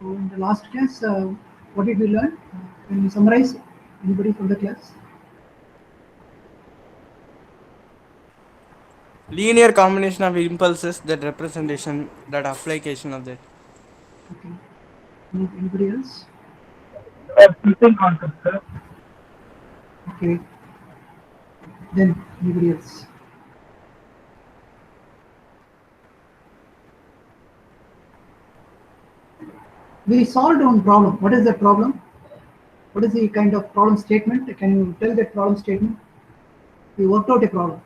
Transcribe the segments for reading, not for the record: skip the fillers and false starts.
So in the last class, what did we learn? Can you summarize? Anybody from the class? Linear combination of impulses, that representation, that application of that. Okay. Anybody else? Switching concept, sir. Okay. Then anybody else? We solved one problem. What is the problem? What is the kind of problem statement? Can you tell that problem statement? We worked out a problem.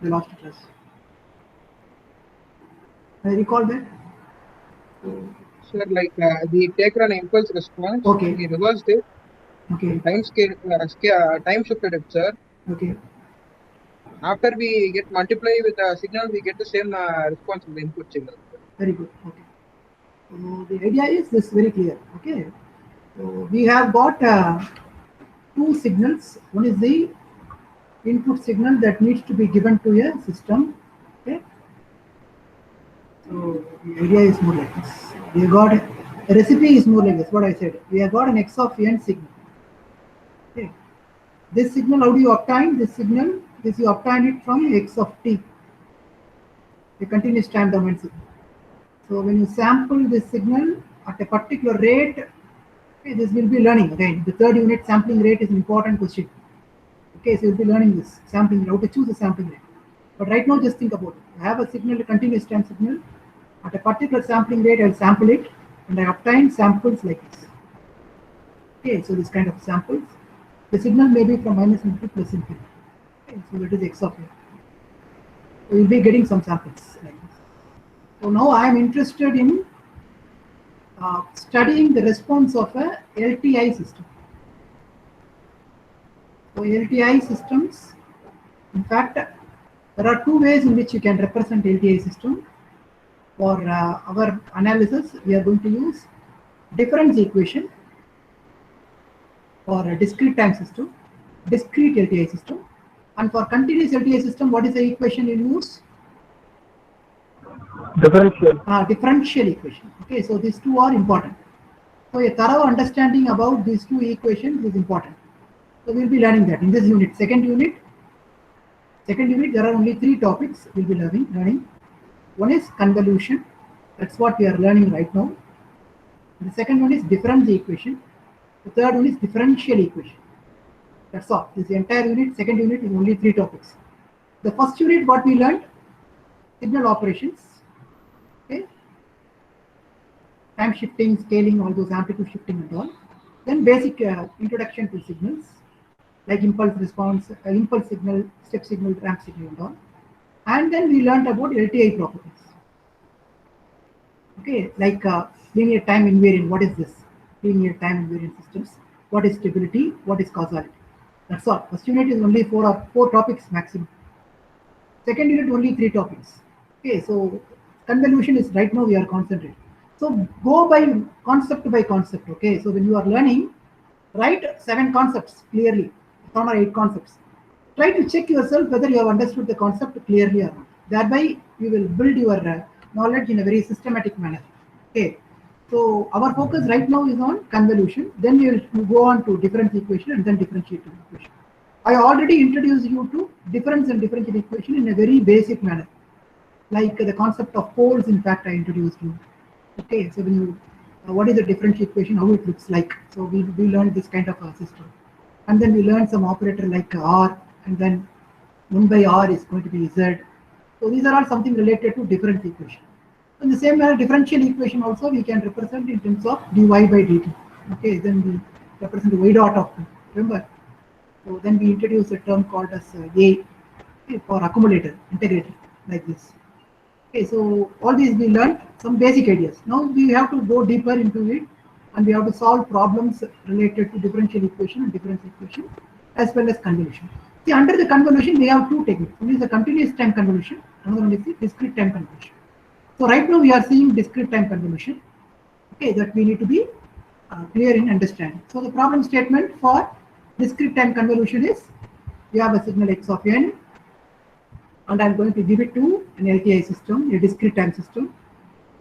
The last class. I recall that. Sir, like we take an impulse response, Okay. we reversed it, Okay. and time shifted it, sir. Okay. After we get multiply with the signal, we get the same response in the input signal. Very good. Okay. So the idea is this very clear. Okay. So we have got two signals. One is the input signal that needs to be given to a system. Okay. So the idea is more like this. We have got the recipe is more like this. What I said. We have got an x of n signal. Okay. This signal, how do you obtain this signal? This you obtain it from x of t, a continuous time domain signal. So when you sample this signal at a particular rate, okay, this will be learning again. The third unit sampling rate is an important question. Okay, so you'll be learning this sampling, how to choose a sampling rate. But right now, just think about it. I have a signal, a continuous time signal. At a particular sampling rate, I'll sample it, and I obtain samples like this. Okay, so this kind of samples. The signal may be from minus infinity to plus infinity. Okay, so that is x of n. So you'll be getting some samples like this. So now I am interested in studying the response of a LTI system. So LTI systems, in fact, there are two ways in which you can represent LTI system. For our analysis, we are going to use difference equation for a discrete time system, discrete LTI system. And for continuous LTI system, what is the equation you use? Differential. Differential equation. Okay, so these two are important. So a thorough understanding about these two equations is important. So we'll be learning that in this unit. Second unit, there are only three topics we'll be learning. One is convolution. That's what we are learning right now. The second one is difference equation. The third one is differential equation. That's all. This entire unit, second unit is only three topics. The first unit, what we learned, signal operations. Okay. Time shifting, scaling, all those amplitude shifting and all. Then basic introduction to signals like impulse response, impulse signal, step signal, ramp signal and all. And then we learned about LTI properties. Okay, like linear time invariant. What is this? Linear time invariant systems. What is stability? What is causality? That's all. First unit is only four topics maximum. Second unit only three topics. Okay, so convolution is right now we are concentrating. So go by concept. Okay, so when you are learning, write 7 concepts clearly, 7 or 8 concepts. Try to check yourself whether you have understood the concept clearly or not. Thereby, you will build your knowledge in a very systematic manner. Okay. So our focus right now is on convolution. Then we will go on to difference equation and then differentiated equation. I already introduced you to difference and differential equation in a very basic manner, like the concept of poles. In fact, I introduced you. Okay, so when you what is the differential equation, how it looks like. So we learned this kind of a system, and then we learned some operator like R, and then 1 by R is going to be Z. So these are all something related to difference equation. In the same manner, differential equation also we can represent in terms of dy by dt. Okay, then we represent y dot of t. Remember? So then we introduce a term called as A, okay, for accumulator, integrator, like this. Okay, so all these we learned some basic ideas. Now we have to go deeper into it, and we have to solve problems related to differential equation and difference equation, as well as convolution. See, under the convolution, we have two techniques. One is the continuous time convolution, another one is the discrete time convolution. So right now we are seeing discrete time convolution. Okay, that we need to be clear in understanding. So the problem statement for discrete time convolution is: you have a signal x of n, and I'm going to give it to an LTI system, a discrete time system,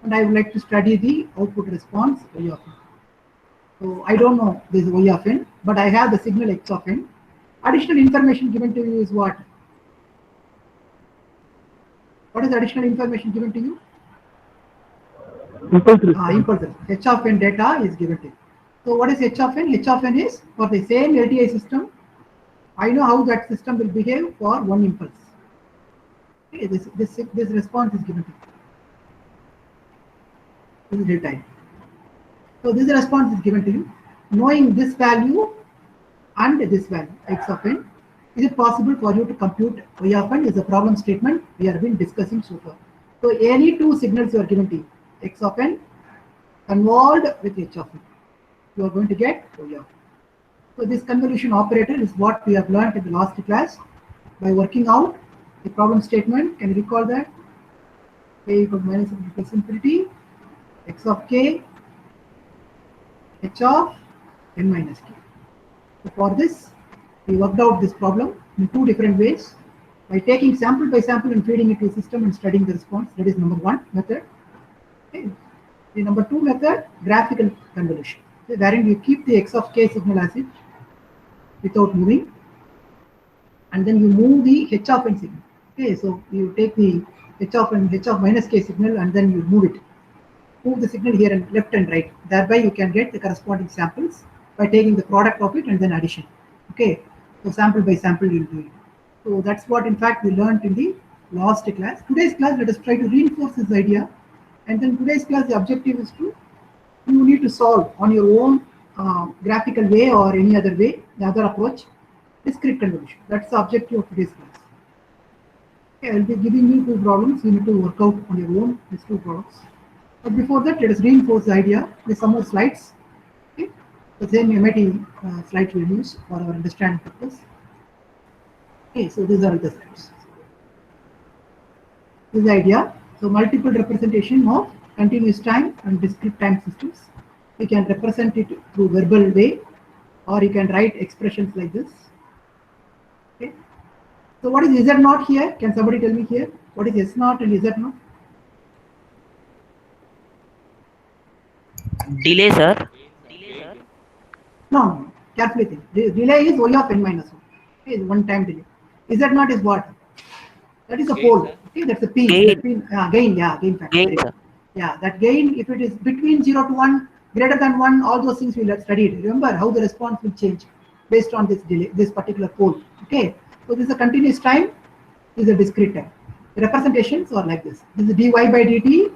and I would like to study the output response y of n. So I don't know this y of n, but I have the signal x of n. Additional information given to you is what? What is additional information given to you? Impulse response. Impulse. H of n data is given to you. So what is h of n? H of n is for the same LTI system. I know how that system will behave for one impulse. Okay, this response is given to you. This is delta n. So this response is given to you. Knowing this value and this value x of n, is it possible for you to compute y of n? Is a problem statement we have been discussing so far. So any two signals you are given to you, x of n convolved with h of n, you are going to get y of n. So this convolution operator is what we have learned in the last class by working out the problem statement. Can you recall that? K equal to minus infinity plus infinity, x of k, h of n minus k. So for this, we worked out this problem in two different ways by taking sample by sample and feeding it to the system and studying the response. That is number one method. Okay. The number two method, graphical convolution, wherein you keep the x of k signal as it without moving, and then you move the h of n signal. Okay, so you take the h of n, h of minus k signal, and then you move it. Move the signal here and left and right. Thereby you can get the corresponding samples by taking the product of it and then addition. Okay, so sample by sample you'll do it. So that's what in fact we learned in the last class. Today's class, let us try to reinforce this idea. And then today's class, the objective is to, you need to solve on your own graphical way or any other way, the other approach, discrete convolution. That's the objective of today's class. Okay, I'll be giving you two problems. You need to work out on your own these two problems. But before that, let us reinforce the idea with some more slides. Okay, the same MIT slides we'll use for our understanding purpose. Okay, so these are the slides. This is the idea. So multiple representation of continuous time and discrete time systems. You can represent it through verbal way, or you can write expressions like this. Okay. So what is Z naught here? Can somebody tell me here? What is S naught and Z naught? Delay, sir. No, carefully think. The delay is y of n minus 1. Okay, one time delay. Z naught is what? That is a pole. Okay, that's a P. Gain. Gain, yeah, gain factor. Gain, sir. Yeah, that gain, if it is between 0 to 1, greater than 1, all those things we have studied. Remember how the response will change based on this delay, this particular pole. Okay, so this is a continuous time, this is a discrete time. The representations are like this. This is dy by dt.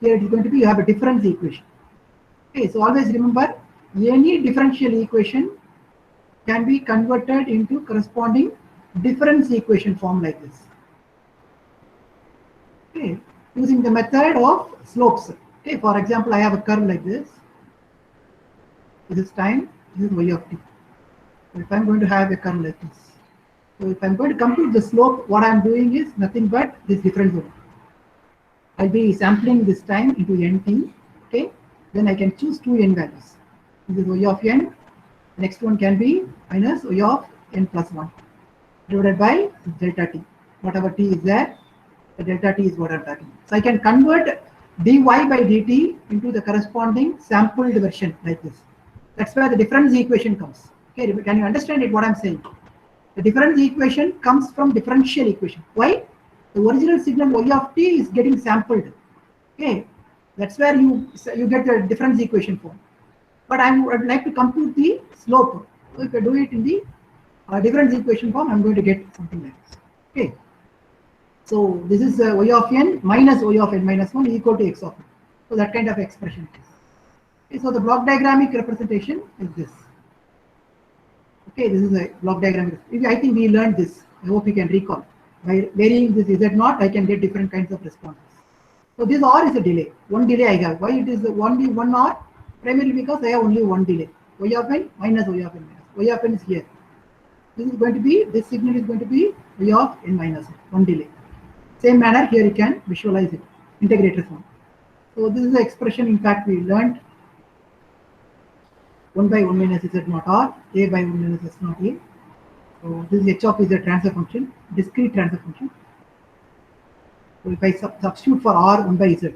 Here it is going to be, you have a difference equation. Okay, so always remember, any differential equation can be converted into corresponding difference equation form like this. Okay, using the method of slopes. Okay, for example, I have a curve like this. This is time, this is y of t. So if I'm going to have a curve like this, so if I'm going to compute the slope, what I'm doing is nothing but this difference over. I'll be sampling this time into nt. Okay, then I can choose two n values. This is y of n. The next one can be minus y of n plus 1 divided by delta t. Whatever t is there, the delta t is what I'm talking about. So I can convert dy by dt into the corresponding sampled version like this. That's where the difference equation comes. Okay, can you understand it what I'm saying? The difference equation comes from differential equation. Why? The original signal y of t is getting sampled. Okay, that's where you get the difference equation form. But I'd like to compute the slope. So if I do it in the difference equation form, I'm going to get something like this. Okay. So this is y of n minus y of n minus 1 equal to x of n. So that kind of expression. Okay, so the block diagrammic representation is this. Okay, this is a block diagram. I think we learned this. I hope you can recall. By varying this z naught, I can get different kinds of responses. So this R is a delay. One delay I have. Why it is only one R? Primarily because I have only one delay. Y of n minus y of n minus. Y of n is here. This is going to be, this signal is going to be y of n minus one delay. Same manner here you can visualize it, integrated form. So this is the expression in fact we learned. 1 by 1 minus z naught r, a by 1 minus s naught a. So this is h of is a transfer function, discrete transfer function. So if I substitute for r 1 by z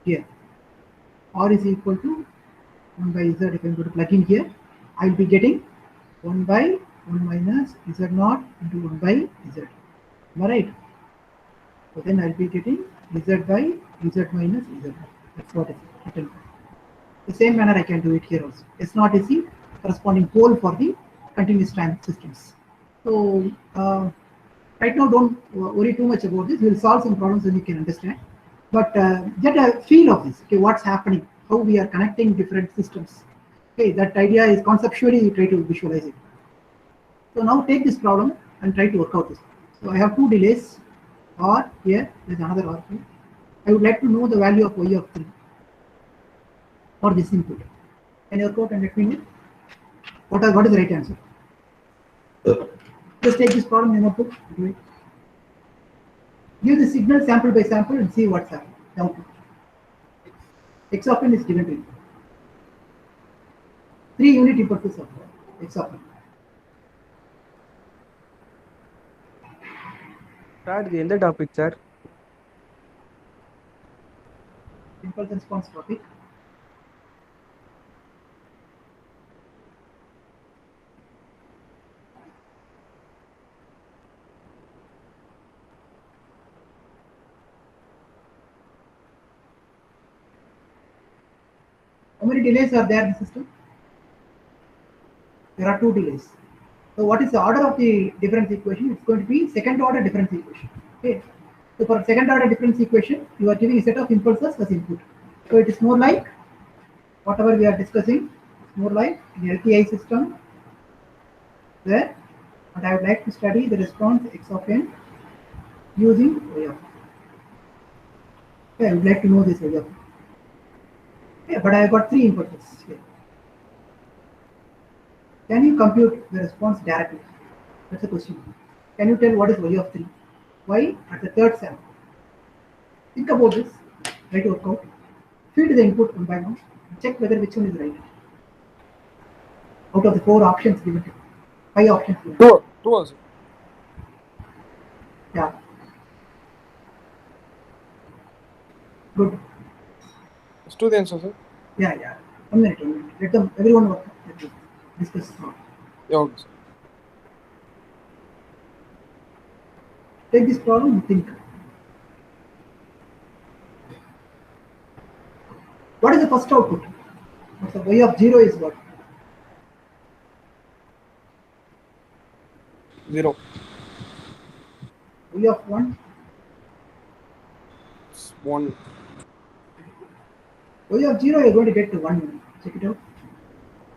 here, r is equal to 1 by z. If I'm going to plug in here, I'll be getting 1 by 1 minus z naught into 1 by z. Am I right? So then I'll be getting z by z minus z. That's what is written. The same manner I can do it here also. S naught is the corresponding pole for the continuous time systems. So right now don't worry too much about this. We'll solve some problems and you can understand. But get a feel of this. Okay, what's happening? How we are connecting different systems. Okay, that idea is conceptually you try to visualize it. So now take this problem and try to work out this. So I have two delays. R here, there's another R here. I would like to know the value of y of 3 for this input. Can you work out and let me know? What is the right answer? Just take this problem in a notebook. Do it. Give the signal sample by sample and see what's happening. The output. X of n is given to you. 3 unit impulses of X of n. Start the end topic, sir. Impulse response topic. How many delays are there in the system? There are 2 delays. So what is the order of the difference equation? It's going to be second order difference equation. Okay. So for second order difference equation, you are giving a set of impulses as input. So it is more like whatever we are discussing, it's more like an LTI system there. And I would like to study the response x of n using y of n. Okay, I would like to know this y of n. Yeah, but I have got 3 impulses here. Can you compute the response directly? That's the question. Can you tell what is y of 3? Y at the third sample. Think about this. Try to work out. Feed the input one by one. Check whether which one is right. Out of the 4 options given to you. 5 options given. Two also. Yeah. Good. Let's do the answer, sir. Yeah. 1 minute. Let them, everyone work. Let us discuss now. Yeah, okay, sir. Take this problem and think. What is the first output? So y of 0 is what? 0. Y of 1? It's 1. Y of 0 you're going to get to 1. Check it out.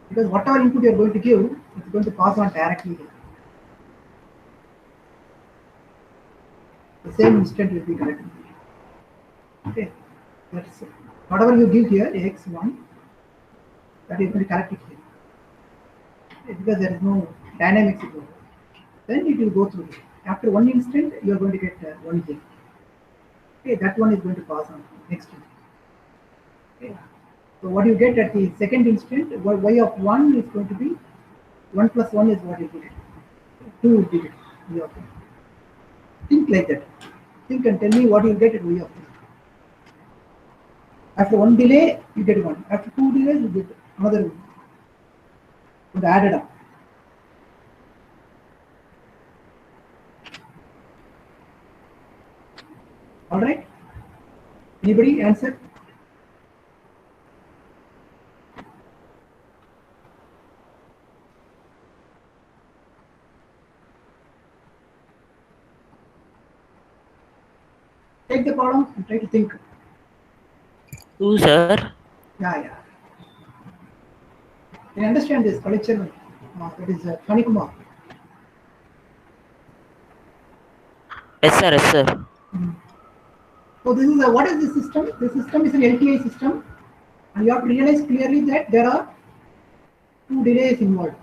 Because whatever input you're going to give, it's going to pass on directly here. The same instant will be correct. Okay. That's it. Whatever you give here, x1, that is going to correct it here. Okay, because there is no dynamics involved. Then it will go through here. After 1 instant, you are going to get 1 here. Okay, that one is going to pass on next one. Okay. So what you get at the second instant, y of 1 is going to be 1 plus 1 is what you get. 2 will be it. Y of 1. Think like that. Think and tell me what you get at y of 1. After 1 delay, you get 1. After 2 delays, you get another 1. And add it up. All right. Anybody answer? Take the problem and try to think. Two, sir. Yeah. Can you understand this collection? That is Fani Kumar. Yes, sir. So this is what is this system? This system is an LTI system, and you have to realize clearly that there are 2 delays involved.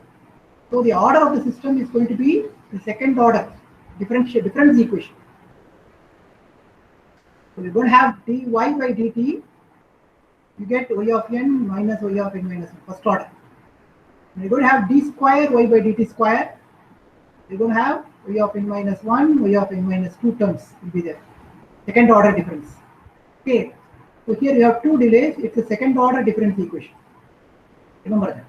So the order of the system is going to be the second order difference equation. So we're going to have dy by dt. You get y of n minus y of n minus 1, first order. And you're going to have d square y by dt square. You're going to have y of n minus 1, y of n minus 2 terms will be there. Second order difference. Okay. So here you have two delays. It's a second order difference equation. Remember that.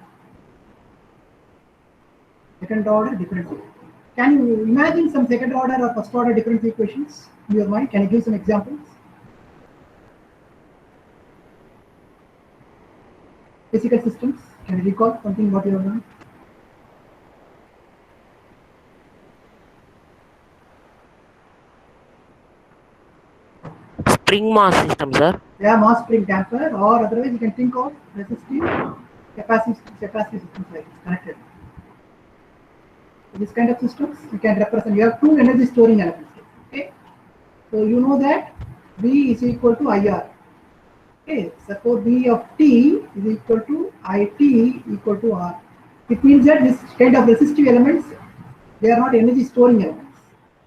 Second order difference equation. Can you imagine some second order or first order difference equations in your mind? Can you give some examples? Physical systems. Can you recall something what you have done? Spring mass system, sir. Yeah, mass spring damper, or otherwise you can think of resistive capacitive systems like this, connected. So this kind of systems you can represent. You have two energy storing elements. Okay, so you know that V is equal to IR. Okay, suppose V of T is equal to IT equal to R. It means that this kind of resistive elements, they are not energy storing elements.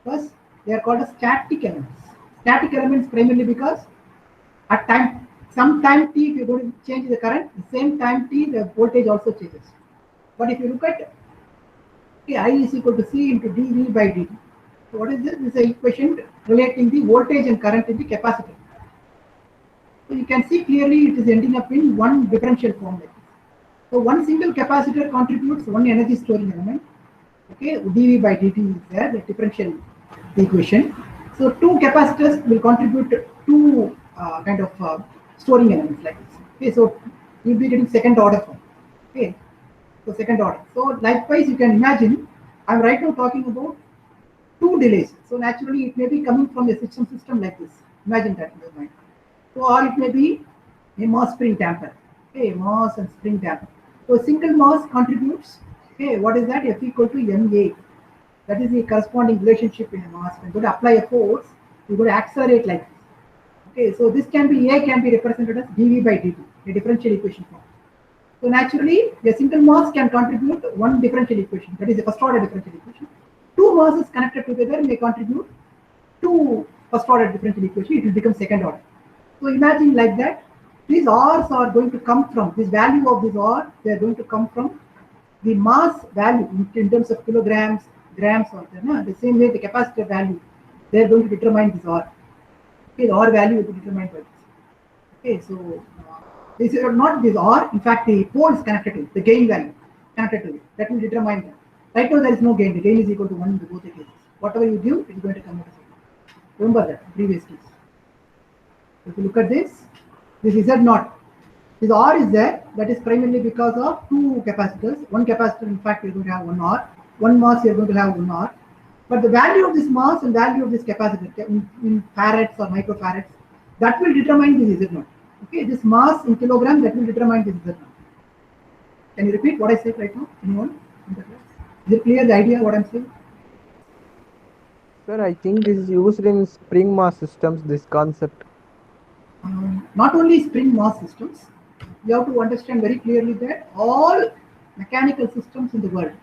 First, they are called as static elements. Static elements primarily because at some time t, if you go to change the current, the same time t, the voltage also changes. But if you look at I is equal to C into dV by dt. So what is this? This is an equation relating the voltage and current in the capacitor. So you can see clearly it is ending up in one differential form like this. So one single capacitor contributes one energy storing element. Okay, dV by dt is there, the differential equation. So two capacitors will contribute two kind of storing elements like this. Okay, so you'll be getting second order form. Okay, so second order. So likewise, you can imagine I'm right now talking about two delays. So naturally, it may be coming from a system like this. Imagine that in your mind. So or it may be a mass spring damper. Okay, mass and spring damper. So a single mass contributes. Okay, what is that? F equal to ma. That is the corresponding relationship in a mass. When you go to apply a force, you go to accelerate like this. Okay, so this can be A can be represented as dV by dt, a differential equation form. So naturally, a single mass can contribute one differential equation. That is the first order differential equation. Two masses connected together may contribute two first order differential equation. It will become second order. So imagine like that. These R's are going to come from this value of this R. They are going to come from the mass value in terms of kilograms, grams, or the same way the capacitor value. They are going to determine this R. Okay, the R value will be determined by this. Okay, so this is not this R. In fact, the poles connected to it, the gain value connected to it, that will determine that. Right now, there is no gain. The gain is equal to 1 in both the cases. Whatever you give, it is going to come out as 1. Remember that previous case. If you look at this is Z0. This R is there. That is primarily because of two capacitors. One capacitor, in fact, you are going to have one R. One mass, you are going to have one R. But the value of this mass and value of this capacitor in farads or microfarads, that will determine this Z0. Okay, this mass in kilogram, that will determine this Z0. Can you repeat what I said right now? Anyone? Is it clear the idea what I'm saying? Sir, I think this is used in spring mass systems, this concept. Not only spring mass systems, you have to understand very clearly that all mechanical systems in the world,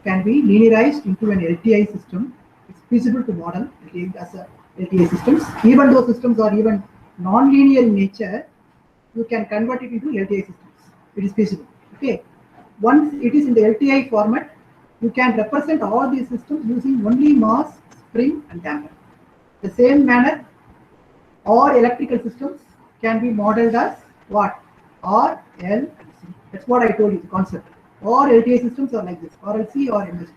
can be linearized into an LTI system. It's feasible to model as a LTI systems. Even though systems are even non-linear in nature, you can convert it into LTI systems. It is feasible. Okay. Once it is in the LTI format, you can represent all these systems using only mass, spring, and damper. The same manner, all electrical systems can be modeled as what? R, L, and C. That's what I told you, the concept. All LTI systems are like this, RLC or MSC.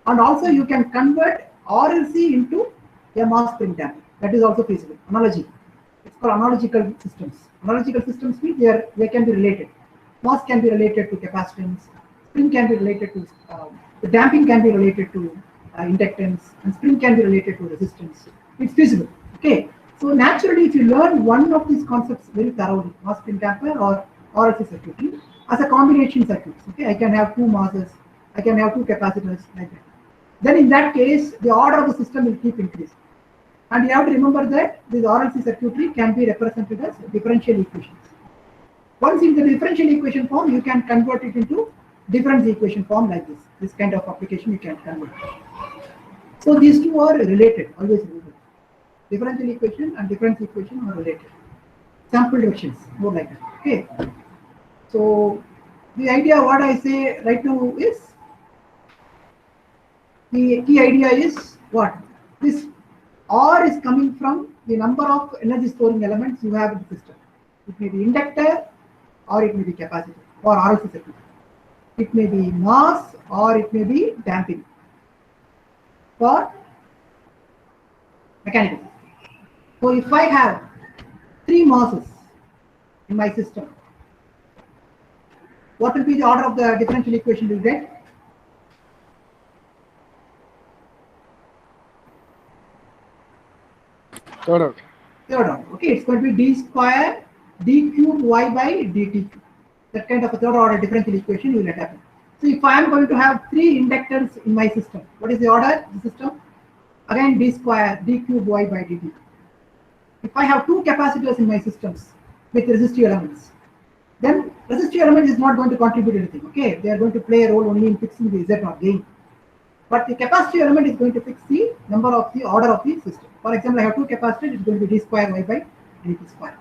And also you can convert RLC into a mass spring damper. That is also feasible. Analogy. It's called analogical systems. Analogical systems mean they can be related. Mass can be related to capacitance. Spring can be related to the damping can be related to inductance, and spring can be related to resistance. It's feasible. Okay. So naturally, if you learn one of these concepts very thoroughly, mass spring damper or RLC circuitry, as a combination circuit, okay, I can have two masses, I can have two capacitors like that. Then in that case, the order of the system will keep increasing. And you have to remember that this RLC circuitry can be represented as differential equations. Once in the differential equation form, you can convert it into difference equation form like this. This kind of application you can convert. So these two are related, always related. Differential equation and difference equation are related. Sample directions, more like that. Okay. So the idea what I say right now is The key idea is what? This R is coming from the number of energy storing elements you have in the system. It may be inductor or it may be capacitor or RLC circuit. It may be mass or it may be damping for mechanical. So if I have 3 masses in my system, what will be the order of the differential equation you get? Third order. Third order. Okay, it's going to be d square d cube y by dt. That kind of a third order differential equation you will happen. So if I am going to have 3 inductors in my system, what is the order of the system? Again d square d cube y by dt. If I have 2 capacitors in my systems with resistive elements, then resistive element is not going to contribute anything. Okay, they are going to play a role only in fixing the Z0 gain. But the capacitive element is going to fix the number of the order of the system. For example, I have 2 capacitors, it's going to be d square y by dt square.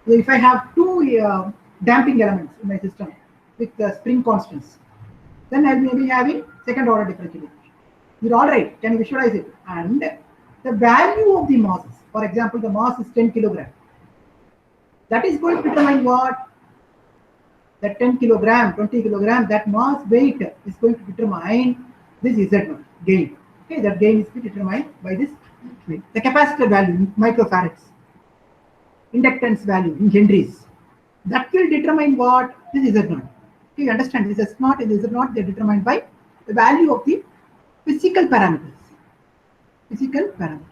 So if I have 2 damping elements in my system with spring constants, then I will be having second order differential equation. You're all right, can you visualize it? And the value of the masses, for example, the mass is 10 kilogram. That is going to determine what? That 10 kilogram, 20 kilogram, that mass weight is going to determine this Z1 gain. Okay, that gain is determined by this. The capacitor value in microfarads, inductance value in henries, that will determine what? This is Z0. Okay, you understand? This S0 and Z0, they are determined by the value of the physical parameters. Physical parameters.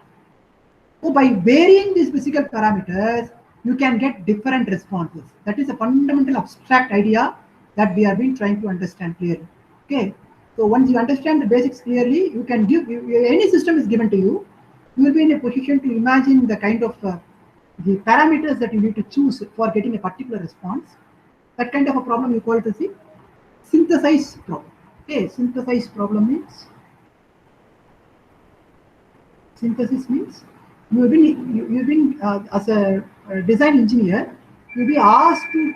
So by varying these physical parameters, you can get different responses. That is a fundamental abstract idea that we have been trying to understand clearly. Okay. So once you understand the basics clearly, you can give, any system is given to you, you will be in a position to imagine the kind of the parameters that you need to choose for getting a particular response. That kind of a problem you call it as the synthesize problem. Okay, synthesize problem means, synthesis means you've been as a design engineer, you'll be asked to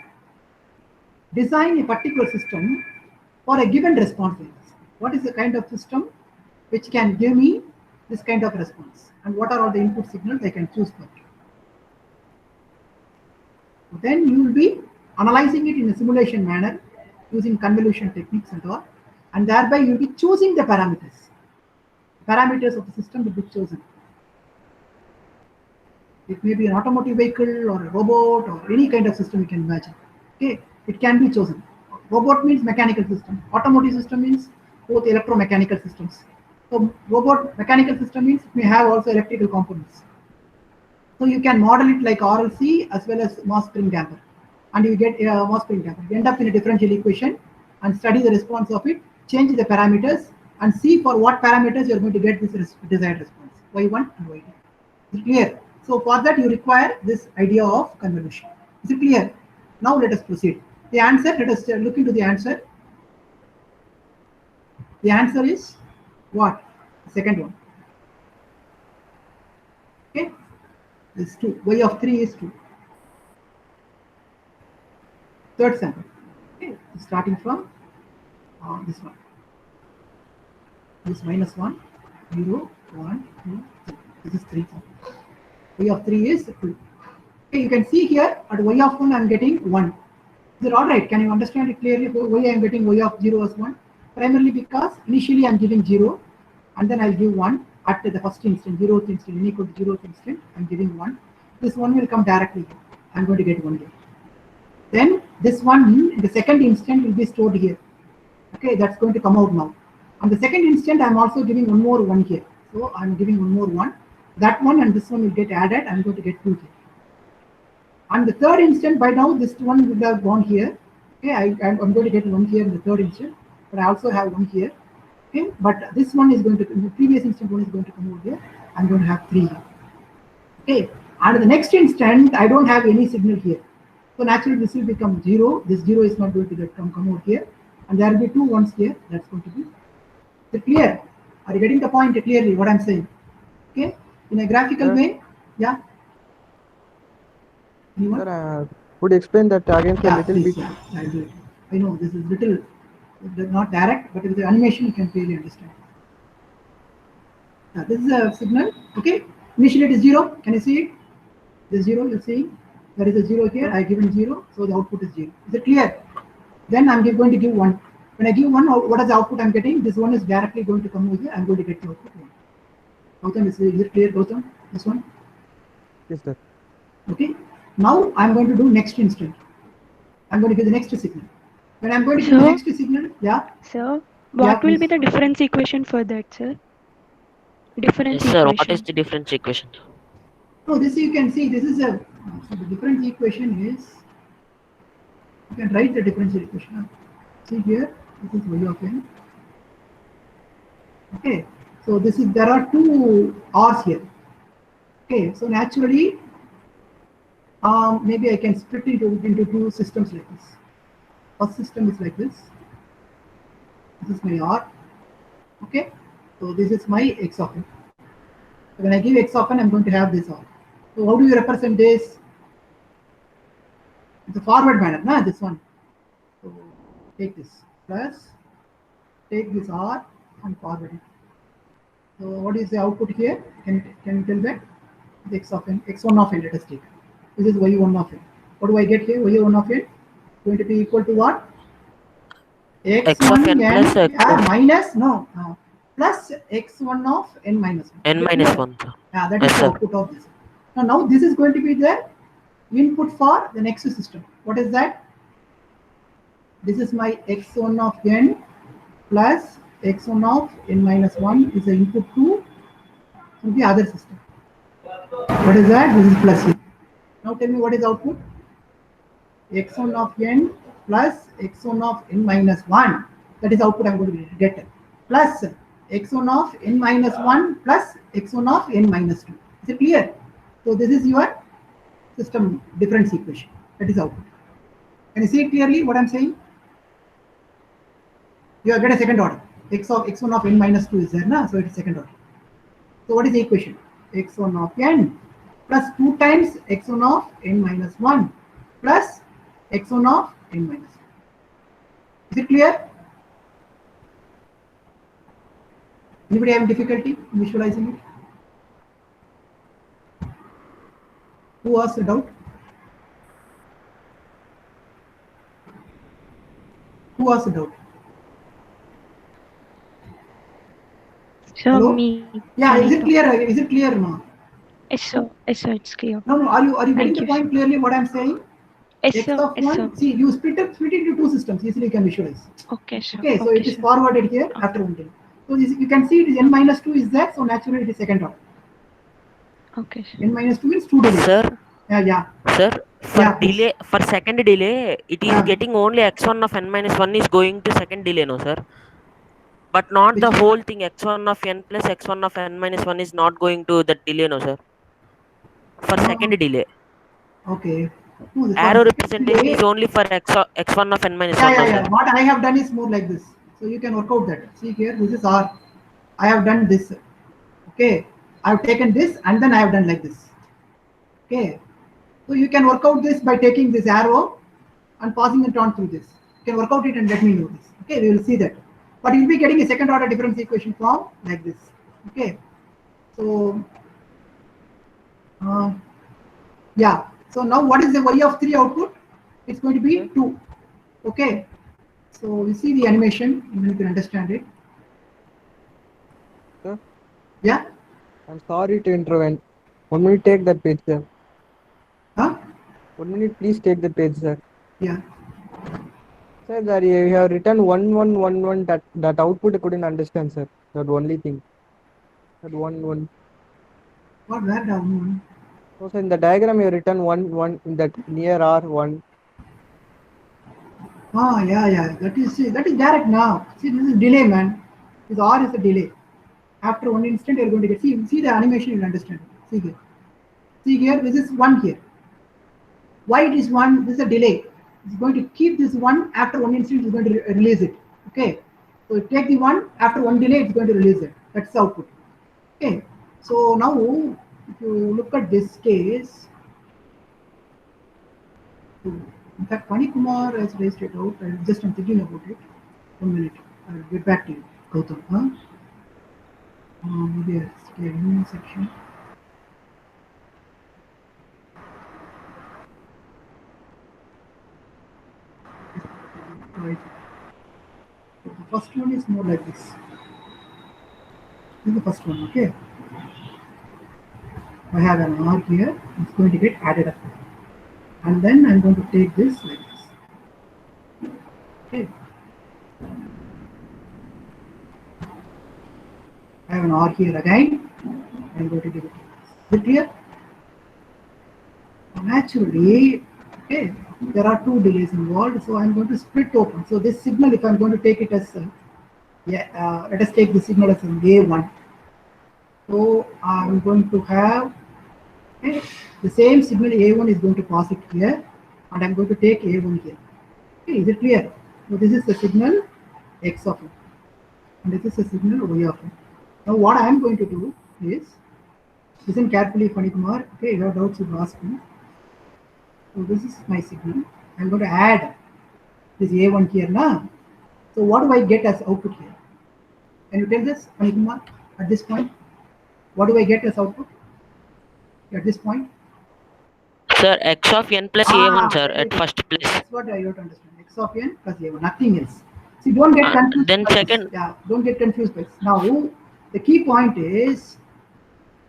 design a particular system for a given response. What is the kind of system which can give me this kind of response, and what are all the input signals I can choose for it. Then you will be analyzing it in a simulation manner using convolution techniques and all, and thereby you will be choosing the parameters. Parameters of the system will be chosen. It may be an automotive vehicle or a robot or any kind of system you can imagine. Okay, it can be chosen. Robot means mechanical system. Automotive system means both electromechanical systems. So robot mechanical system means it may have also electrical components. So you can model it like RLC as well as mass spring damper, and you get a mass spring damper. You end up in a differential equation and study the response of it, change the parameters, and see for what parameters you are going to get this desired response, Y1 and Y2. Is it clear? So for that you require this idea of convolution. Is it clear? Now let us proceed. The answer, let us look into the answer. The answer is what? The second one. Okay, this 2. Y of 3 is 2. Third sample. Okay, starting from this one. This minus 1, 0, 1, 2, 3. This is 3. Y of 3 is 2. Okay, you can see here at y of 1 I am getting 1. Is it all right? Can you understand it clearly? Why I am getting y of 0 as 1? Primarily because initially I am giving 0 and then I will give 1 at the first instant, 0th instant, n equal to 0th instant, I am giving 1. This 1 will come directly here. I am going to get 1 here. Then this one in the second instant will be stored here. Okay, that's going to come out now. On the second instant, I am also giving one more 1 here. So I am giving one more 1. That one and this one will get added. I am going to get 2 here. On the third instant, by now this one would have gone here. Okay, I'm going to get 1 here in the third instant, but I also have 1 here. Okay, but this one is going to, in the previous instant, 1 is going to come over here. I'm going to have 3 here. Okay, and in the next instant, I don't have any signal here. So naturally, this will become 0. This 0 is not going to come over here, and there will be 2 1s here. That's going to be. Is it clear? Are you getting the point clearly? What I'm saying? Okay, in a graphical way, yeah. Anyone? Sir, would you explain that again a little please, bit? Yeah, I'll do it. I know this is little, not direct, but with the animation you can clearly understand. This is a signal. Okay. Initially it is 0. Can you see it? The 0 you see. There is a 0 here. I have given 0. So the output is 0. Is it clear? Then I'm going to give 1. When I give 1, what is the output I'm getting? This 1 is directly going to come over here. I'm going to get the output 1. Gautam, is it clear, Gautam? This one? Yes, sir. Okay. Now I'm going to do next instant. I'm going to give the next signal. When I'm going to give the Sir? next signal, yeah. Sir, what will be please. the difference equation for that, sir? Difference Yes, sir. equation. What is the difference equation? Oh, this you can see. This is a so the difference equation is. You can write the differential equation. See here, this is y of n. Okay, so this is there are two r's here. Okay, so naturally, maybe I can split it into two systems like this. First system is like this. This is my r. Okay, so this is my x of n. So when I give x of n, I'm going to have this r. So how do you represent this? It's a forward manner, na, this one. So take this plus, take this r and forward it. So what is the output here? Can you tell that? The x of n, x1 of n, let us take. This is y1 of n. What do I get here? y1 of n going to be equal to what? X of n plus x of minus, no, plus x1 of n minus 1. n minus 1. Sir. That is Yes, the sir. output of this. Now this is going to be the input for the next system. What is that? This is my x1 of n plus x1 of n minus 1 is the input to the other system. What is that? This is plus n. Now tell me what is output? x1 of n plus x1 of n minus 1. That is output I'm going to get. Plus x1 of n minus 1 plus x1 of n minus 2. Is it clear? So this is your system difference equation. That is output. Can you see it clearly what I'm saying? You get a second order. X1 of n minus 2 is there, na? So it is second order. So what is the equation? x1 of n plus 2 times x1 of n minus 1 plus x1 of n minus 1. Is it clear? Anybody have difficulty in visualizing it? Who asked a doubt? Who asked a doubt? Sir, Hello? me. Yeah, is it Anita. clear? Is it clear now? Yes, sir. Yes, sir. It's clear. No, are you getting Thank the you, point sir. clearly what I'm saying? Yes, X sir. of Yes, sir. 1, see, you split it into two systems, easily you can visualize. Okay, sir. Okay, so okay, it is sir. forwarded here after one thing. So this, you can see it is n minus 2 is there, so naturally it is second order. Okay, sir. N minus 2 means 2 delays. Sir, Yeah. sir, for Yeah, please. delay, for second delay, it is Yeah. getting only x1 of n minus 1 is going to second delay, no, sir? But not the Which- whole thing. X1 of n plus x1 of n minus 1 is not going to the delay, no, sir? For No. second delay. Okay. No, this Arrow one, representation delay. is only for x1 of n minus Yeah, 1, no, yeah, sir? yeah. What I have done is more like this. So you can work out that. See here, this is R. I have done this. Okay. I have taken this and then I have done like this. Okay. So you can work out this by taking this arrow and passing it on through this. You can work out it and let me know this. Okay, we will see that. But you'll be getting a second order difference equation form like this. Okay. So yeah. So now what is the y of 3 output? It's going to be 2. Okay. So you see the animation, you can understand it. Sir? Yeah. I'm sorry to intervene. 1 minute, take that page, sir. Huh? 1 minute, please take the page, sir. Yeah. Sir, that you have written 1111. That output I couldn't understand, sir. That only thing. That 1 1. What where down? So, sir, in the diagram you have written 1 1 in that near R1. Yeah. That is direct now. See, this is delay, man. This R is a delay. After one instant, you're going to get see the animation. You'll understand. See here. See here. This is 1 here. Why it is 1? This is a delay. It's going to keep this 1 after one instant. It's going to release it. Okay. So take the 1 after one delay. It's going to release it. That's the output. Okay. So now, if you look at this case, in fact, Pani Kumar has raised it out. I'm thinking about it. 1 minute. I'll get back to you, Gautam. Huh? Maybe a scaling section. Right. The first one is more like this. This is the first one, okay? I have an R here, it's going to get added up. And then I'm going to take this like this. Okay. I have an R here again. I'm going to give it. Is it clear? Naturally, okay, there are two delays involved, so I'm going to split open. So this signal, if I'm going to take it as, let us take the signal as an A1. So I'm going to have, okay, the same signal A1 is going to pass it here, and I'm going to take A1 here. Okay, is it clear? So this is the signal X of n, and this is the signal Y of n. Now what I am going to do is, listen carefully, Funny Kumar. Okay, you have doubts, you ask me. So this is my signal. I'm going to add this A1 here now. So what do I get as output here? Can you tell this, Funny Kumar, at this point? What do I get as output at this point? Sir, x of n plus a1, sir, very at good. first place. That's what I don't understand. X of n plus a1, nothing else. See, don't get confused. Then by this. second- Yeah, don't get confused by this. Now, the key point is,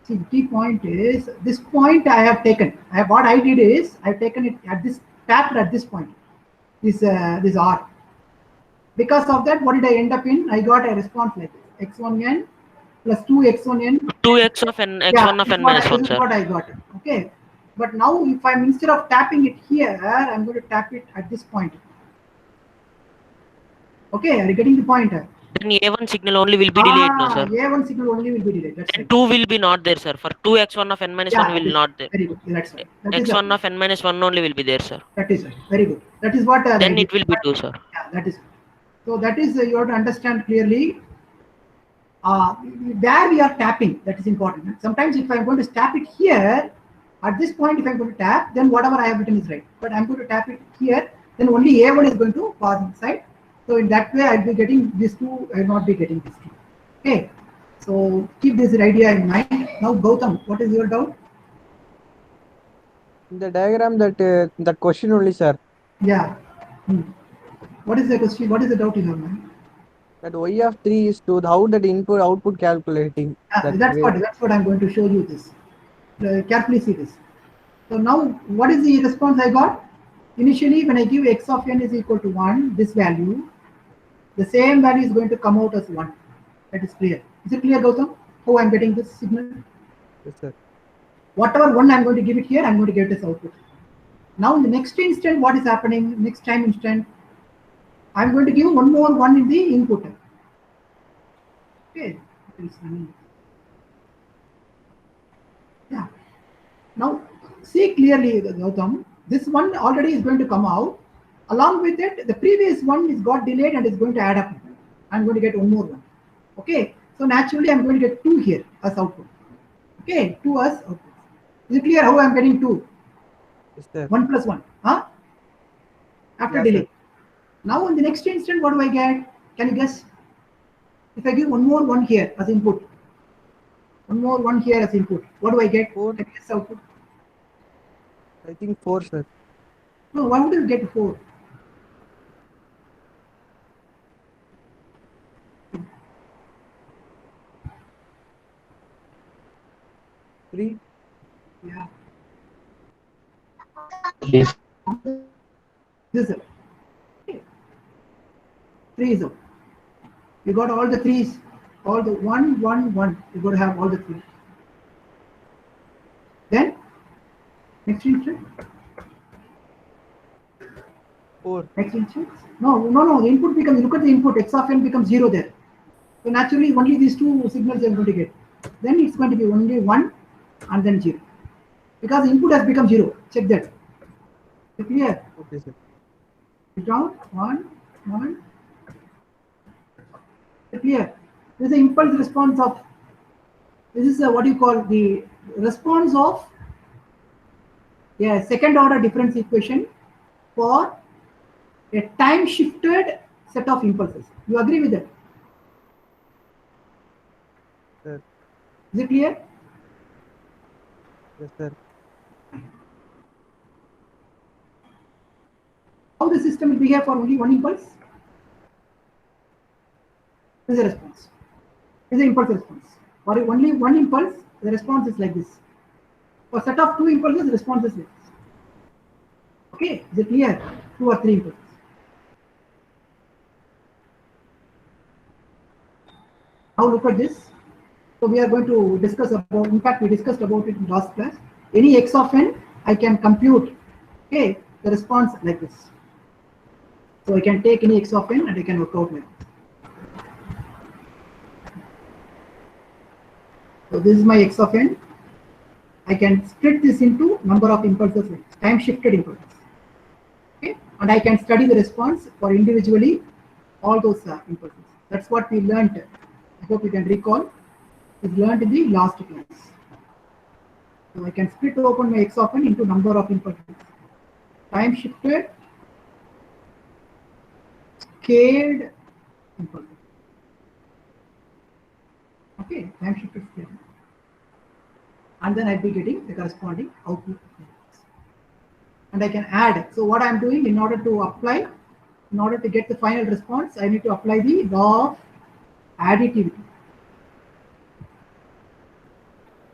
see, the key point is this point I have taken. What I did is I've taken it at this, tapped at this point, this R. Because of that, what did I end up in? I got a response like this: x1n plus 2x1n. 2x of n, x1 of n minus 1, This is sir. what I got. Okay. But now, if I'm, instead of tapping it here, I'm going to tap it at this point. Okay, are you getting the point? Then a1 signal only will be delayed, no, sir. A1 signal only will be delayed. That's Then right. 2 will be not there, sir. For 2x1 of n minus 1 will not there. Very good. That's right. That is x1 of n minus 1 only will be there, sir. That is right. Very good. That is what. Then it will be 2, sir. Yeah, that is. So that is you have to understand clearly. Where we are tapping, that is important. Sometimes if I'm going to tap it here, at this point, if I'm going to tap, then whatever I have written is right. But I'm going to tap it here, then only A1 is going to pass inside. So in that way, I'll be getting these two, I will not be getting these two. Okay. So keep this idea in mind. Now, Gautam, what is your doubt? In the diagram that question only, sir. Yeah. What is the question? What is the doubt in your mind? That y of 3 is to how that input output calculating. That's what I'm going to show you this. Carefully see this. So now, what is the response I got? Initially, when I give x of n is equal to 1, this value, the same value is going to come out as 1. That is clear. Is it clear, Gautam? How I'm getting this signal? Yes, sir. Whatever one I'm going to give it here, I'm going to get this output. Now, in the next instant, what is happening? Next time instant, I'm going to give one more 1 in the input. Okay. Yeah. Now, see clearly, Gautam, this one already is going to come out. Along with it, the previous one is got delayed and is going to add up. I'm going to get one more one. Okay. So naturally, I'm going to get 2 here as output. Okay. 2 as output. Is it clear how I'm getting 2? Yes, sir. 1 plus 1. Huh? After Yes, delay. sir. Now, in the next instant, what do I get? Can you guess? If I give one more 1 here as input, one more 1 here as input, what do I get? 4. Can you guess output? I think 4, sir. No, why would you get 4? Three. Yeah. Yes. This is it. Okay. 3 is out. You got all the 3s, all the 1, 1, 1. You got to have all the 3. Then, next instant. 4. Next instant. No. The input becomes, look at the input, x of n becomes 0 there. So naturally, only these two signals are going to get. Then it's going to be only 1 and then 0. Because the input has become 0. Check that. Is it clear? Okay, sir. It's down. 1, 1. Is it clear? This is the impulse response of, this is what you call the response of a second order difference equation for a time shifted set of impulses. You agree with that? Sir. Is it clear? Yes, sir. How the system will behave for only one impulse? This is a response. This is an impulse response. For only one impulse, the response is like this. For a set of two impulses, the response is like this. Okay, is it clear? Two or three impulses. Now look at this. So we are going to discuss about, in fact, we discussed about it in last class. Any x of n, I can compute, okay, the response like this. So I can take any x of n and I can work out like this. So this is my x of n. I can split this into number of impulses, time shifted impulses. Okay, and I can study the response for individually all those impulses. That's what we learned. I hope you can recall. We learned in the last class. So I can split open my x of n into number of impulses. Time shifted, scaled impulses. Okay, time shifted scaled. And then I'll be getting the corresponding output. And I can add. So what I'm doing in order to apply, in order to get the final response, I need to apply the law of additivity.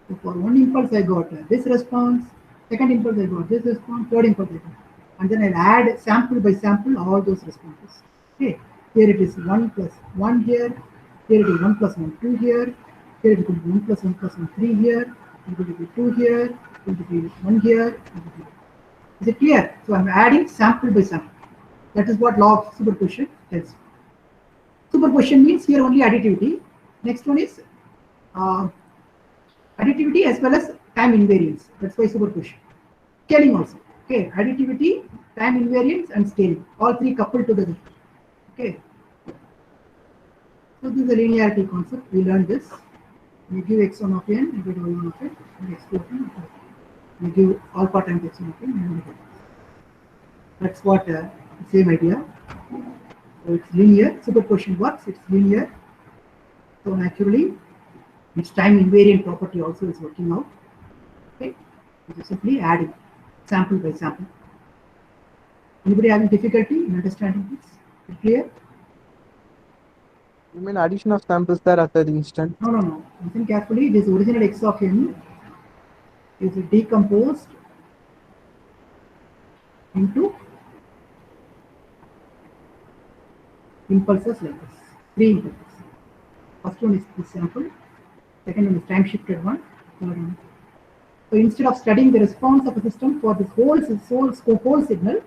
So for one impulse, I got this response. Second impulse, I got this response. Third impulse, I got. And then I'll add sample by sample all those responses. Okay. Here it is 1 plus 1 here. Here it is 1 plus 1, 2 here. Here it could be 1 plus 1 plus 1, 3 here. It could be 2 here. It could be 1 here. Is it clear? So I'm adding sample by sample. That is what law of superposition tells. Superposition means here only additivity. Next one is additivity as well as time invariance. That's why superposition. Scaling also. Okay, additivity, time invariance, and scaling. All three coupled together. Okay. So this is a linearity concept. We learned this. We give x1 of n, we get y1 of n, and x2 of n. We give alpha times x1 of n, and we get this. That's what same idea. So it's linear. Superposition works. It's linear. So naturally, its time invariant property also is working out. Okay, which is simply adding sample by sample. Anybody having difficulty in understanding this? Is it clear? You mean addition of samples there at the instant? No, no, no. Listen carefully. This original x of n is decomposed into impulses like this. 3 impulses. First one is this sample. Second one is time shifted one. Third one. So instead of studying the response of a system for this whole signal,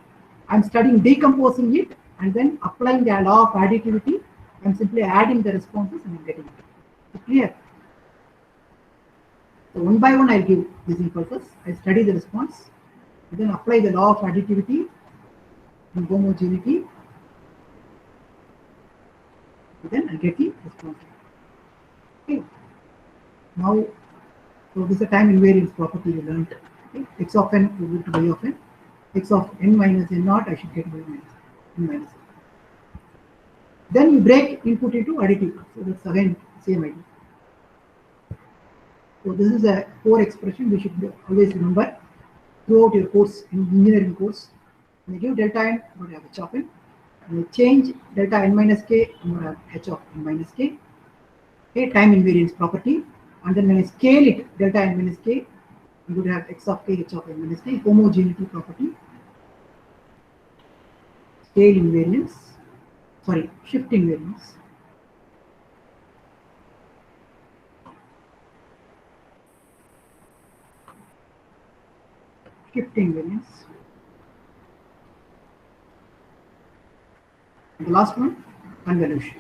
I'm studying decomposing it and then applying the law of additivity. I'm simply adding the responses and I'm getting it. Is it clear? So one by one I'll give these impulses. I study the response, and then apply the law of additivity and homogeneity. And then I get the response. Okay. Now, so this is a time invariance property we learned. Okay. X of n equal to y of n. X of n minus n naught, I should get y minus n minus n. Then you break input into additive. So that's again same idea. So this is a core expression we should always remember throughout your course, in engineering course. When you give delta n, I'm going to have h of n. When I change delta n minus k, I'm going to have h of n minus k. Okay, time invariance property. And then when I scale it, delta n minus k, I'm going to have x of k, h of n minus k, homogeneity property. Scale invariance, sorry, shift invariance. Shift invariance. And the last one, convolution.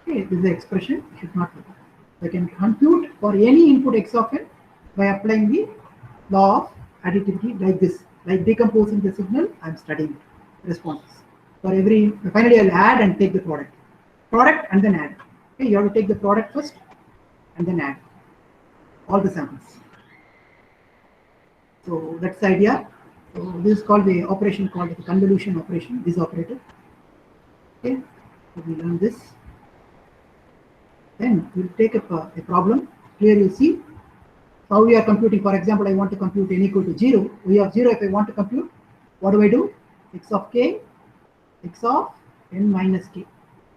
Okay, this is the expression, should not forget. I can compute for any input x of n by applying the law of additivity like this. Like decomposing the signal, I'm studying responses. For every, finally I'll add and take the product. Product and then add. Okay, you have to take the product first and then add all the samples. So that's the idea. So this is called the operation called the convolution operation, this operator. Okay, so we learn this. Then we'll take up a problem. Here you see how we are computing. For example, I want to compute n equal to 0. We have 0 if I want to compute. What do? X of k, x of n minus k,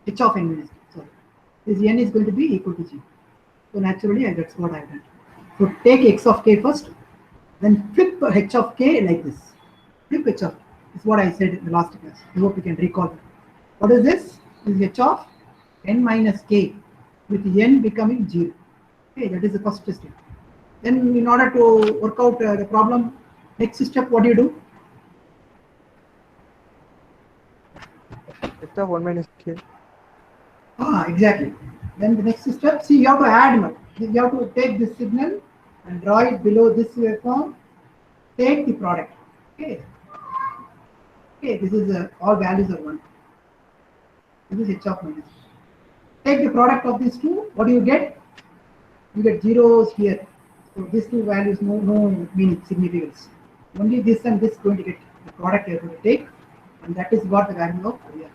h of n minus k. Sorry, this n is going to be equal to 0. So naturally, that's what I've done. So take x of k first, then flip h of k like this. Flip h of k. This is what I said in the last class. I hope you can recall that. What is this? This is h of n minus k with n becoming 0. Okay, that is the first step. Then in order to work out the problem, next step, what do you do? H of 1 minus k. Exactly. Then the next step, see, you have to add now. You have to take this signal and draw it below this waveform. Take the product. Okay. Okay, this is all values are 1. This is h of minus. Take the product of these two. What do you get? You get zeros here. So these two values no meaning significance. Only this and this going to get the product you are going to take, and that is what the value of y.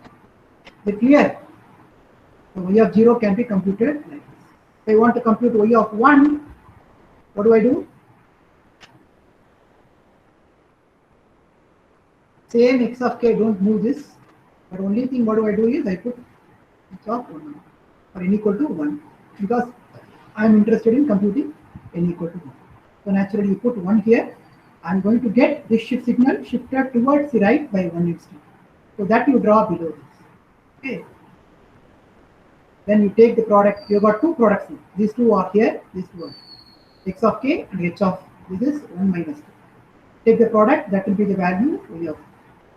Is it clear? So y of 0 can be computed like this. If I want to compute y of 1, what do? Same x of k, don't move this. But only thing what do is I put h of 1 or n equal to 1 because I am interested in computing n equal to 1. So naturally you put 1 here. I am going to get this shift signal shifted towards the right by 1 instant. So that you draw below this. Okay. Then you take the product. You got two products now. These two are here. These two are x of k and h of this is 1 minus k. Take the product. That will be the value y of.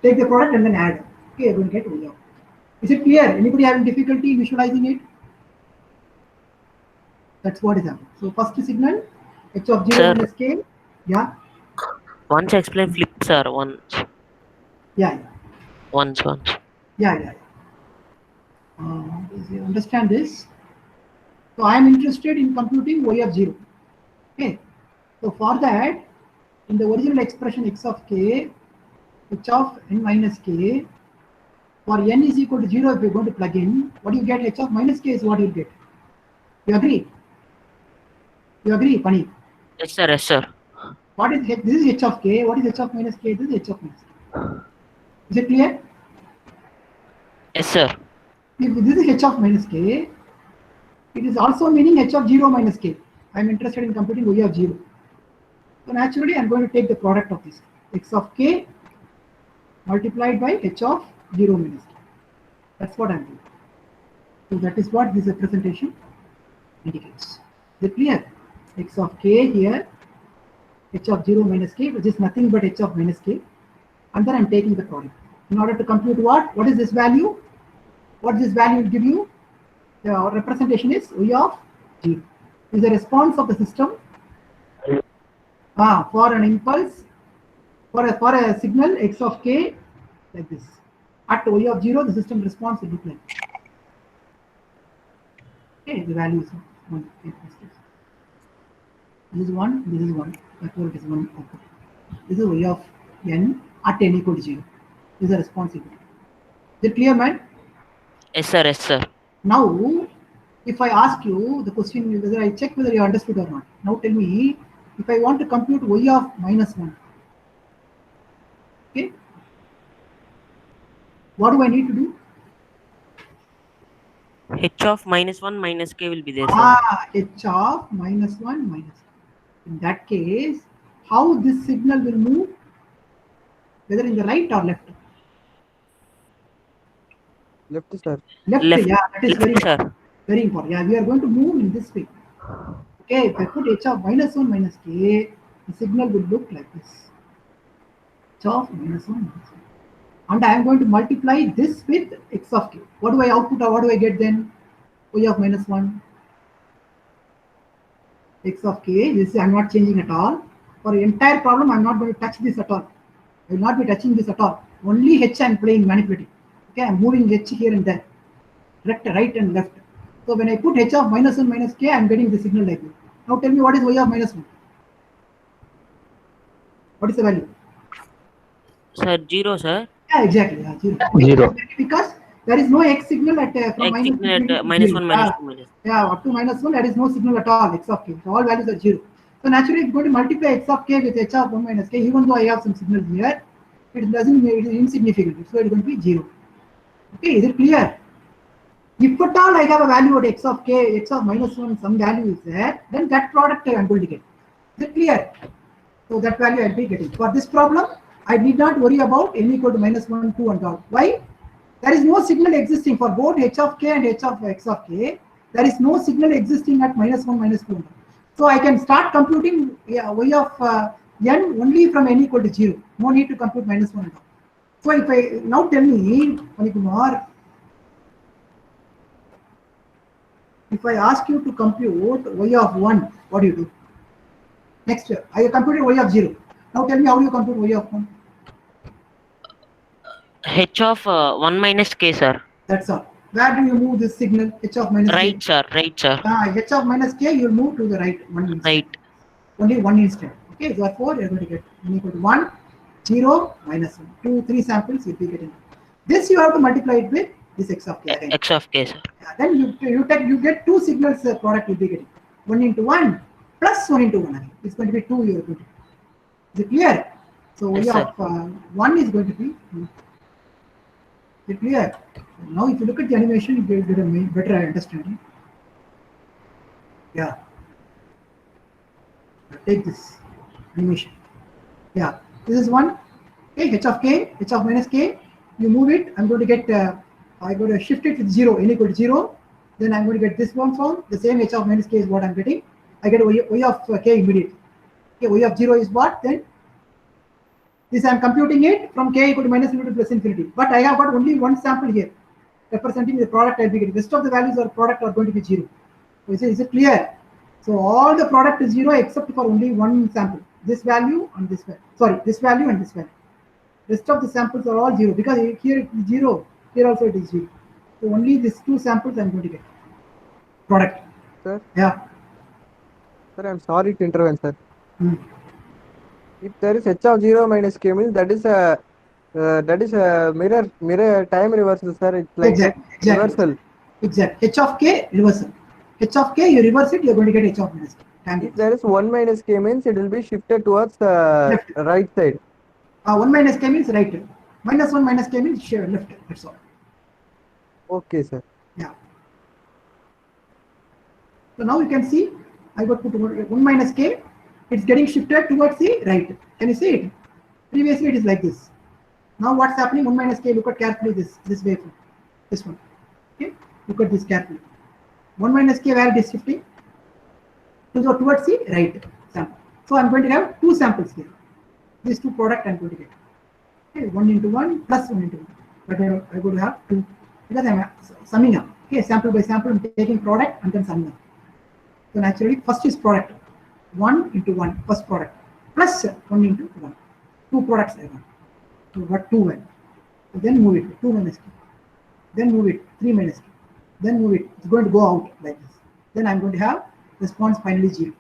Take the product and then add. Okay, you're going to get y of. Is it clear? Anybody having difficulty visualizing it? That's what is happening. So first signal h of 0 Sir. minus k. Yeah. Once explain flip, sir. Yeah. Once. Yeah. You understand this? So I am interested in computing y of 0. Okay. So for that, in the original expression x of k, h of n minus k, for n is equal to 0, if you're going to plug in, what you get h of minus k is what you get. You agree? You agree, Pani? Yes, sir. What is this is h of k? What is h of minus k? This is h of minus k. Is it clear? Yes, sir. If this is h of minus k, it is also meaning h of 0 minus k. I am interested in computing y of 0. So naturally, I am going to take the product of this x of k multiplied by h of 0 minus k. That's what I am doing. So that is what this representation indicates. Is it clear? X of k here, h of 0 minus k, which is nothing but h of minus k, and then I am taking the product. In order to compute what? What is this value? What this value will give you? The representation is y of 0. Is the response of the system for an impulse, for a signal x of k like this. At y of 0, the system response will look like this. Okay, the value is 1. This is 1, this is 1. Therefore, it is 1 output. This is y of n at n equal to 0. This is the response equal. Is it clear, man? Yes, sir. Now, if I ask you the question, whether I check whether you understood or not. Now tell me, if I want to compute y of minus 1, okay, what do I need to do? H of minus 1 minus k will be there, sir. H of minus 1 minus k. In that case, how this signal will move, whether in the right or left? Left, sir. Left, Left. yeah, that is Left, sir. very important. Yeah, we are going to move in this way. Okay, if I put h of minus 1 minus k, the signal will look like this. H of minus 1 minus k. And I am going to multiply this with x of k. What do I output or what do I get then? Y of minus 1. X of k, this I am not changing at all. For the entire problem, I am not going to touch this at all. I will not be touching this at all. Only h I am playing manipulating. Okay, I am moving h here and there. Right and left. So when I put h of minus 1 minus k, I am getting the signal like this. Now tell me what is y of minus 1? What is the value? Sir, 0, sir. Yeah, exactly. Yeah, 0. 0. Because There is no x signal at from X minus signal infinity at to minus 0. 1, minus 2, minus. Yeah, up to minus 1, there is no signal at all, x of k. So all values are 0. So naturally, it's going to multiply x of k with h of 1 minus k, even though I have some signal here, it doesn't, it is insignificant. So it is going to be 0. Okay, is it clear? If at all I have a value at x of k, x of minus 1, some value is there, then that product I am going to get. Is it clear? So that value I will be getting. For this problem, I need not worry about n equal to minus 1, 2 and all. Why? There is no signal existing for both h of k and h of x of k. There is no signal existing at minus 1, minus 2. So I can start computing y of n only from n equal to 0. No need to compute minus 1 and all. So if I now tell me, Manikumar, if I ask you to compute y of 1, what do you do? Next year, I computed y of 0. Now tell me how you compute y of 1. H of 1 minus k, sir. That's all. Where do you move this signal? H of minus Right, k. sir. Right, sir. H of minus k, you will move to the right one instant. Right. Only one instant. Okay, therefore you are going to get n equal to 1, 0, minus 1. 2, 3 samples you'll be getting. This you have to multiply it with this x of k again. X of k, sir. Then you get two signals product you'll be getting. 1 into 1 plus 1 into 1 again. It's going to be 2 you are going to get. Is it clear? So Yes, y sir. of 1 is going to be. Is it clear? Now if you look at the animation, you get a better understanding. Yeah. Take this animation. Yeah, this is one. Okay, h of k, h of minus k. You move it. I'm going to get. I'm going to shift it with 0. N equal to 0. Then I'm going to get this one form. The same h of minus k is what I'm getting. I get y of k immediately. Okay, y of 0 is what then? This I'm computing it from k equal to minus infinity to plus infinity. But I have got only one sample here, representing the product I'll be getting. Rest of the values of product are going to be 0. So is it clear? So all the product is 0 except for only one sample. This value and this value. Sorry, this value and this value. Rest of the samples are all 0 because here it is 0. Here also it is 0. So only these two samples I'm going to get. Product. Sir, Yeah. sir, I'm sorry to intervene, sir. Hmm. If there is h of 0 minus k means that is a mirror time reversal, sir. It's like Exactly. reversal. Exactly. H of k reversal. H of k you reverse it, you're going to get h of minus k. If there is 1 minus k means it will be shifted towards Left. right side. 1 minus k means right. Minus 1 minus k means left. That's all. Okay, sir. Yeah. So now you can see I got put 1 minus k. It's getting shifted towards the right. Can you see it? Previously it is like this. Now what's happening? 1 minus k. Look at carefully this waveform. This one. Okay. Look at this carefully. 1 minus k where it is shifting towards the right sample. So I'm going to have two samples here. These two product I'm going to get. Okay, 1 into 1 plus 1 into 1. But I'm going to have 2 because I'm summing up. Okay, sample by sample, I'm taking product and then summing up. So naturally, first is product. 1 into 1, first product, plus 1 into 1. Two products I want. So what 2 1. So then move it, 2 minus 2. Then move it, 3 minus 2. Then move it, it's going to go out like this. Then I'm going to have response finally 0.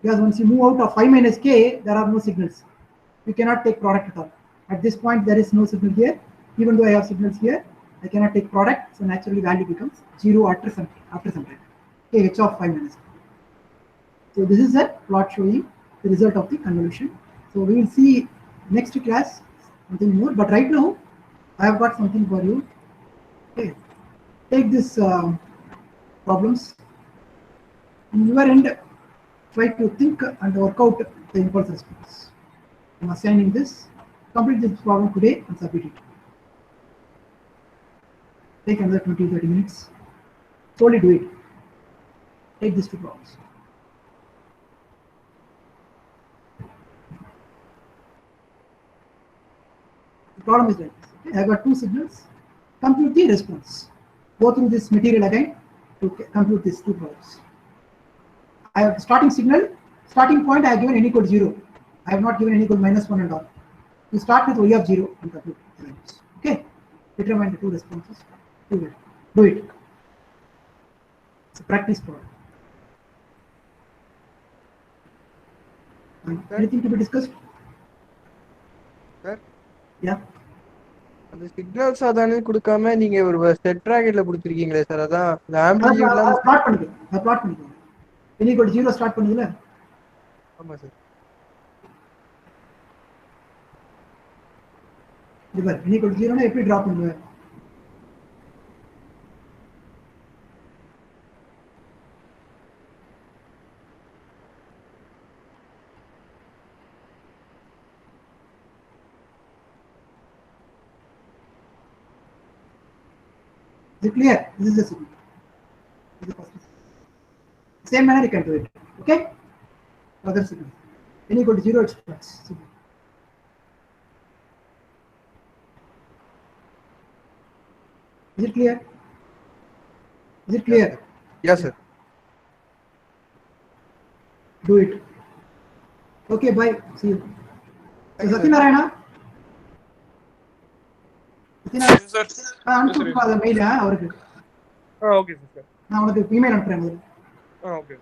Because once you move out of 5 minus k, there are no signals. You cannot take product at all. At this point, there is no signal here. Even though I have signals here, I cannot take product. So naturally, value becomes 0 after some time. Okay, h of 5 minus 2. So this is a plot showing the result of the convolution. So we will see next class something more. But right now, I have got something for you. Okay, take this problems. In your end, try to think and work out the impulse response. I'm assigning this. Complete this problem today and submit it. Take another 20-30 minutes. Slowly do it. Take these two problems. The problem is like this. Okay? I got two signals. Compute the response. Go through this material again to compute these two problems. I have starting signal, starting point I have given n equal to 0. I have not given n equal to minus 1 and all. You start with y of 0 and compute the values. Okay? Determine the two responses. Do it. It's a practice problem. Anything to be discussed? Sir? Yeah. அந்த signals அதானே கொடுக்காம நீங்க ஒரு set ப்ராக்கெட்ல கொடுத்துருக்கீங்களே sir, அதான் இந்த ஆம்பிளிட்யூட்லாம். plot பண்ணிக்கோ, அதை plot பண்ணிக்கோ. n equal to 0 ஸ்டார்ட் பண்ணுதுல. ஆமா சார். இது பாரு, n equal to 0 னா எப்படி டிரா பண்ணுவ? Is it clear? This is the signal. This is the first signal. Same manner you can do it. Okay? Other signal. N equal to 0, it starts. Signal. Is it clear? Is it clear? Yes sir. Do it. Okay, bye. See you. So, Satyanarayana? Yes, sir. அனுப்பிட்டு அந்த mail அவருக்கு. Okay, sir. நான் உனக்கு email அனுப்புறேன். Okay.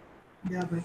Yeah, bye.